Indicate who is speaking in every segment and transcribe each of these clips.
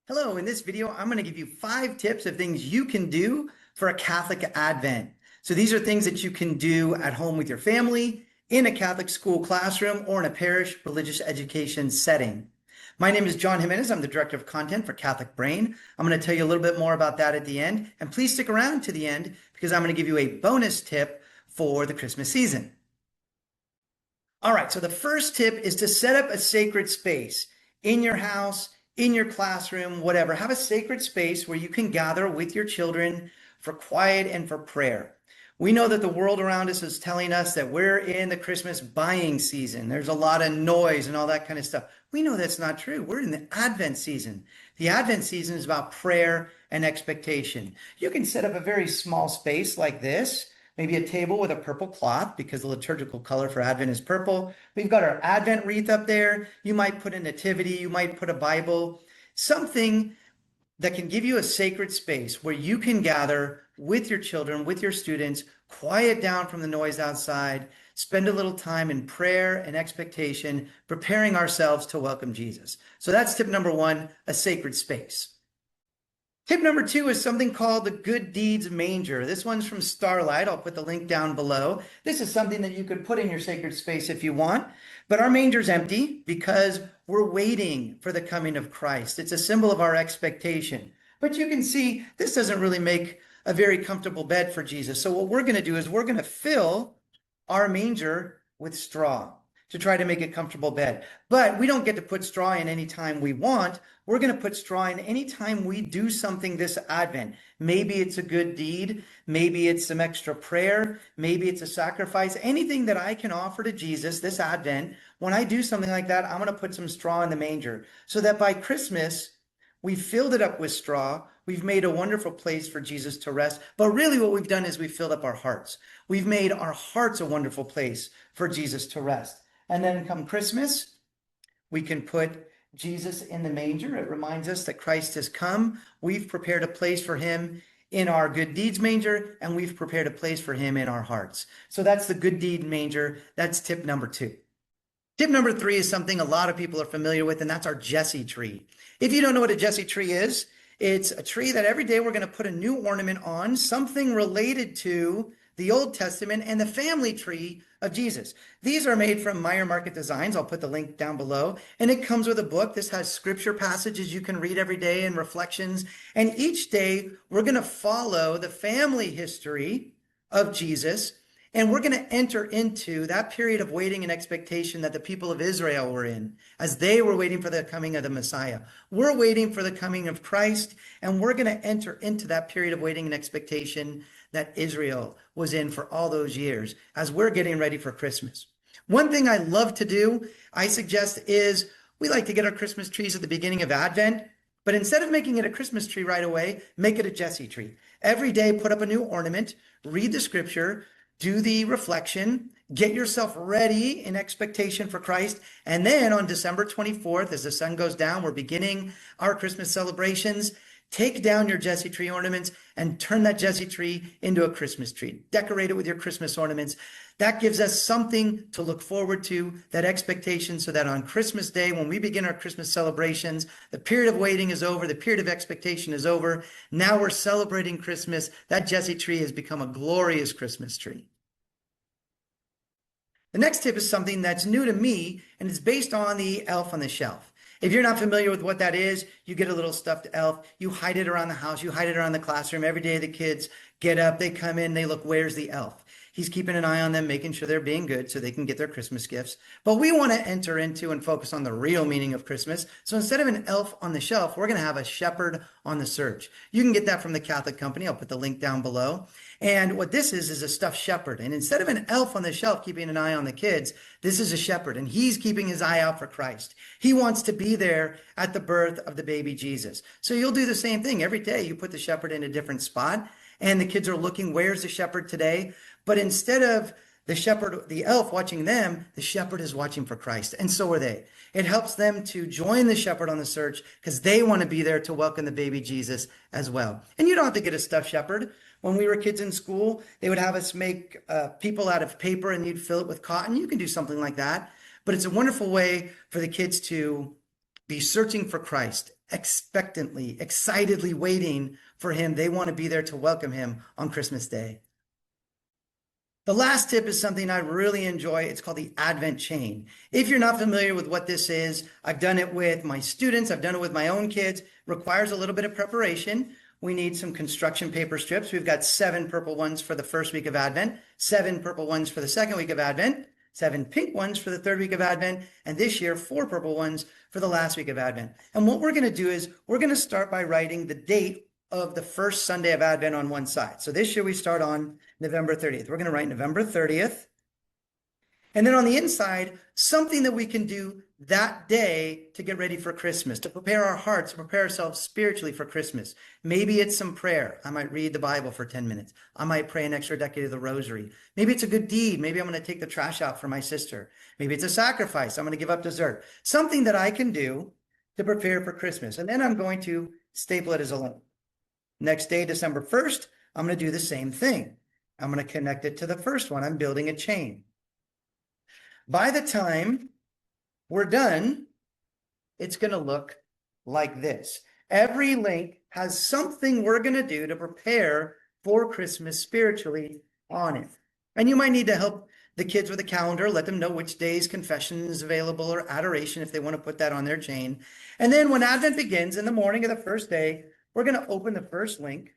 Speaker 1: Hello, in this video, I'm going to give you 5 tips of things you can do for a Catholic Advent. So these are things that you can do at home with your family, in a Catholic school classroom, or in a parish religious education setting. My name is John Jimenez. I'm the Director of Content for Catholic Brain. I'm going to tell you a little bit more about that at the end. And please stick around to the end because I'm going to give you a bonus tip for the Christmas season. All right, so the first tip is to set up a sacred space in your house, in your classroom, whatever. Have a sacred space where you can gather with your children for quiet and for prayer. We know that the world around us is telling us that we're in the Christmas buying season. There's a lot of noise and all that kind of stuff. We know that's not true. We're in the Advent season. The Advent season is about prayer and expectation. You can set up a very small space like this, maybe a table with a purple cloth because the liturgical color for Advent is purple. We've got our Advent wreath up there. You might put a nativity, you might put a Bible, something that can give you a sacred space where you can gather with your children, with your students, quiet down from the noise outside, spend a little time in prayer and expectation, preparing ourselves to welcome Jesus. So that's tip number 1, a sacred space. Tip number 2 is something called the Good Deeds Manger. This one's from Starlight. I'll put the link down below. This is something that you could put in your sacred space if you want, but our manger's empty because we're waiting for the coming of Christ. It's a symbol of our expectation. But you can see this doesn't really make a very comfortable bed for Jesus. So what we're going to do is we're going to fill our manger with straw to try to make a comfortable bed. But we don't get to put straw in any time we want. We're going to put straw in any time we do something this Advent. Maybe it's a good deed. Maybe it's some extra prayer. Maybe it's a sacrifice. Anything that I can offer to Jesus this Advent, when I do something like that, I'm going to put some straw in the manger so that by Christmas, we've filled it up with straw. We've made a wonderful place for Jesus to rest. But really what we've done is we've filled up our hearts. We've made our hearts a wonderful place for Jesus to rest. And then come Christmas, we can put Jesus in the manger. It reminds us that Christ has come. We've prepared a place for him in our good deeds manger, and we've prepared a place for him in our hearts. So that's the good deed manger. That's tip number 2. Tip number 3 is something a lot of people are familiar with, and that's our Jesse tree. If you don't know what a Jesse tree is, it's a tree that every day we're going to put a new ornament on, something related to the Old Testament and the family tree of Jesus. These are made from Meyer Market Designs. I'll put the link down below. And it comes with a book. This has scripture passages you can read every day and reflections. And each day we're going to follow the family history of Jesus. And we're going to enter into that period of waiting and expectation that the people of Israel were in as they were waiting for the coming of the Messiah. We're waiting for the coming of Christ, and we're going to enter into that period of waiting and expectation that Israel was in for all those years as we're getting ready for Christmas. One thing I love to do, I suggest, is we like to get our Christmas trees at the beginning of Advent, but instead of making it a Christmas tree right away, make it a Jesse tree. Every day, put up a new ornament, read the scripture, do the reflection, get yourself ready in expectation for Christ. And then on December 24th, as the sun goes down, we're beginning our Christmas celebrations. Take down your Jesse tree ornaments and turn that Jesse tree into a Christmas tree. Decorate it with your Christmas ornaments. That gives us something to look forward to, that expectation, so that on Christmas Day, when we begin our Christmas celebrations, the period of waiting is over, the period of expectation is over. Now we're celebrating Christmas. That Jesse tree has become a glorious Christmas tree. The next tip is something that's new to me, and it's based on the elf on the shelf. If you're not familiar with what that is, you get a little stuffed elf, you hide it around the house, you hide it around the classroom. Every day the kids get up, they come in, they look, where's the elf? He's keeping an eye on them, making sure they're being good so they can get their Christmas gifts. But we want to enter into and focus on the real meaning of Christmas. So instead of an elf on the shelf, we're going to have a shepherd on the search. You can get that from the Catholic Company. I'll put the link down below. And what this is a stuffed shepherd. And instead of an elf on the shelf keeping an eye on the kids, this is a shepherd, and he's keeping his eye out for Christ. He wants to be there at the birth of the baby Jesus. So you'll do the same thing. Every day you put the shepherd in a different spot, and the kids are looking, where's the shepherd today? But instead of the shepherd, the elf watching them, the shepherd is watching for Christ. And so are they. It helps them to join the shepherd on the search because they want to be there to welcome the baby Jesus as well. And you don't have to get a stuffed shepherd. When we were kids in school, they would have us make people out of paper and you'd fill it with cotton. You can do something like that. But it's a wonderful way for the kids to be searching for Christ, expectantly, excitedly waiting for him. They want to be there to welcome him on Christmas Day. The last tip is something I really enjoy. It's called the Advent chain. If you're not familiar with what this is, I've done it with my students. I've done it with my own kids. It requires a little bit of preparation. We need some construction paper strips. We've got 7 purple ones for the first week of Advent, 7 purple ones for the second week of Advent, 7 pink ones for the third week of Advent, and this year, 4 purple ones for the last week of Advent. And what we're going to do is we're going to start by writing the date of the first Sunday of Advent on one side. So this year we start on November 30th. We're going to write November 30th. And then on the inside, something that we can do that day to get ready for Christmas, to prepare our hearts, to prepare ourselves spiritually for Christmas. Maybe it's some prayer. I might read the Bible for 10 minutes. I might pray an extra decade of the rosary. Maybe it's a good deed. Maybe I'm going to take the trash out for my sister. Maybe it's a sacrifice. I'm going to give up dessert. Something that I can do to prepare for Christmas. And then I'm going to staple it as a link. Next day, December 1st, I'm going to do the same thing. I'm going to connect it to the first one. I'm building a chain. By the time we're done, it's going to look like this. Every link has something we're going to do to prepare for Christmas spiritually on it. And you might need to help the kids with a calendar, let them know which days confession is available or adoration if they want to put that on their chain. And then when Advent begins in the morning of the first day, we're going to open the first link.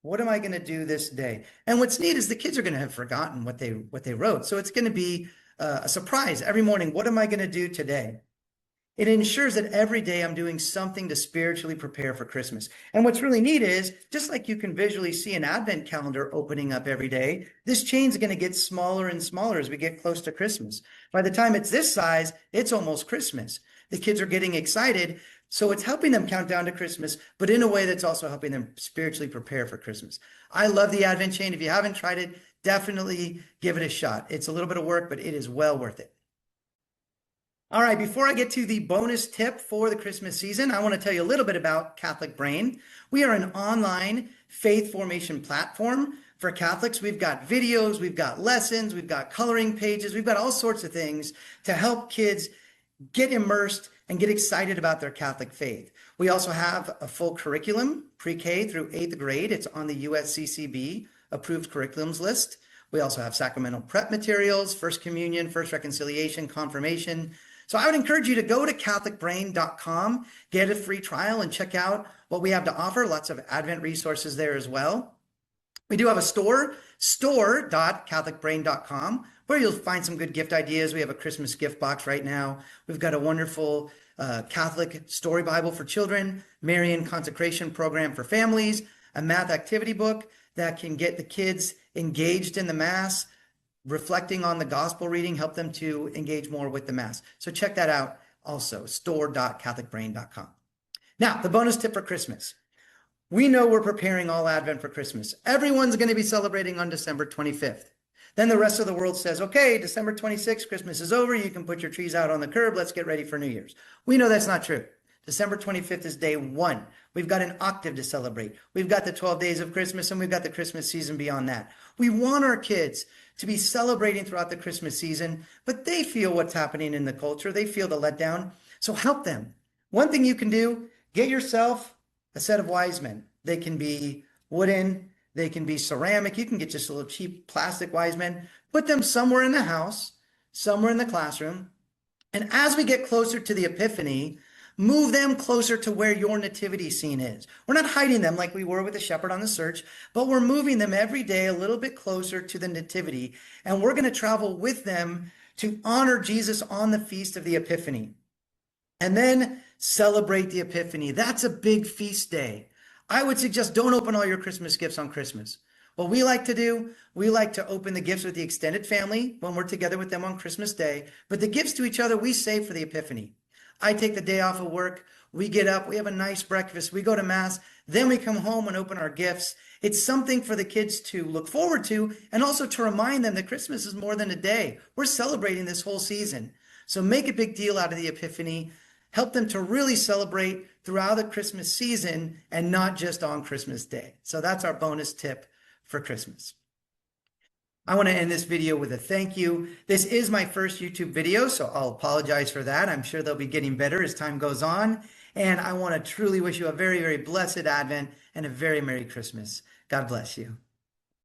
Speaker 1: What am I going to do this day? And what's neat is the kids are going to have forgotten what they wrote. So it's going to be a surprise every morning. What am I going to do today? It ensures that every day I'm doing something to spiritually prepare for Christmas. And what's really neat is, just like you can visually see an Advent calendar opening up every day, this chain's going to get smaller and smaller as we get close to Christmas. By the time it's this size, it's almost Christmas. The kids are getting excited. So it's helping them count down to Christmas, but in a way that's also helping them spiritually prepare for Christmas. I love the Advent chain. If you haven't tried it, definitely give it a shot. It's a little bit of work, but it is well worth it. All right, before I get to the bonus tip for the Christmas season, I want to tell you a little bit about Catholic Brain. We are an online faith formation platform for Catholics. We've got videos, we've got lessons, we've got coloring pages, we've got all sorts of things to help kids get immersed and get excited about their Catholic faith. We also have a full curriculum, pre-K through 8th grade. It's on the USCCB approved curriculums list. We also have sacramental prep materials, First Communion, First Reconciliation, Confirmation. So I would encourage you to go to CatholicBrain.com, get a free trial, and check out what we have to offer. Lots of Advent resources there as well. We do have a store.CatholicBrain.com, where you'll find some good gift ideas. We have a Christmas gift box right now. We've got a wonderful Catholic story Bible for children, Marian consecration program for families, a math activity book that can get the kids engaged in the Mass, reflecting on the gospel reading, help them to engage more with the Mass. So check that out also, store.CatholicBrain.com. Now, the bonus tip for Christmas. We know we're preparing all Advent for Christmas. Everyone's going to be celebrating on December 25th. Then the rest of the world says, okay, December 26th, Christmas is over. You can put your trees out on the curb. Let's get ready for New Year's. We know that's not true. December 25th is day 1. We've got an octave to celebrate. We've got the 12 days of Christmas, and we've got the Christmas season beyond that. We want our kids to be celebrating throughout the Christmas season, but they feel what's happening in the culture. They feel the letdown. So help them. One thing you can do, get yourself a set of wise men. They can be wooden, they can be ceramic. You can get just a little cheap plastic wise men, put them somewhere in the house, somewhere in the classroom. And as we get closer to the Epiphany, move them closer to where your nativity scene is. We're not hiding them like we were with the shepherd on the search, but we're moving them every day a little bit closer to the nativity. And we're going to travel with them to honor Jesus on the feast of the Epiphany. And then celebrate the Epiphany. That's a big feast day. I would suggest don't open all your Christmas gifts on Christmas. What we like to do, we like to open the gifts with the extended family when we're together with them on Christmas Day. But the gifts to each other, we save for the Epiphany. I take the day off of work. We get up, we have a nice breakfast, we go to Mass, then we come home and open our gifts. It's something for the kids to look forward to, and also to remind them that Christmas is more than a day. We're celebrating this whole season. So make a big deal out of the Epiphany. Help them to really celebrate throughout the Christmas season and not just on Christmas Day. So that's our bonus tip for Christmas. I want to end this video with a thank you. This is my first YouTube video, so I'll apologize for that. I'm sure they'll be getting better as time goes on. And I want to truly wish you a very, very blessed Advent and a very Merry Christmas. God bless you.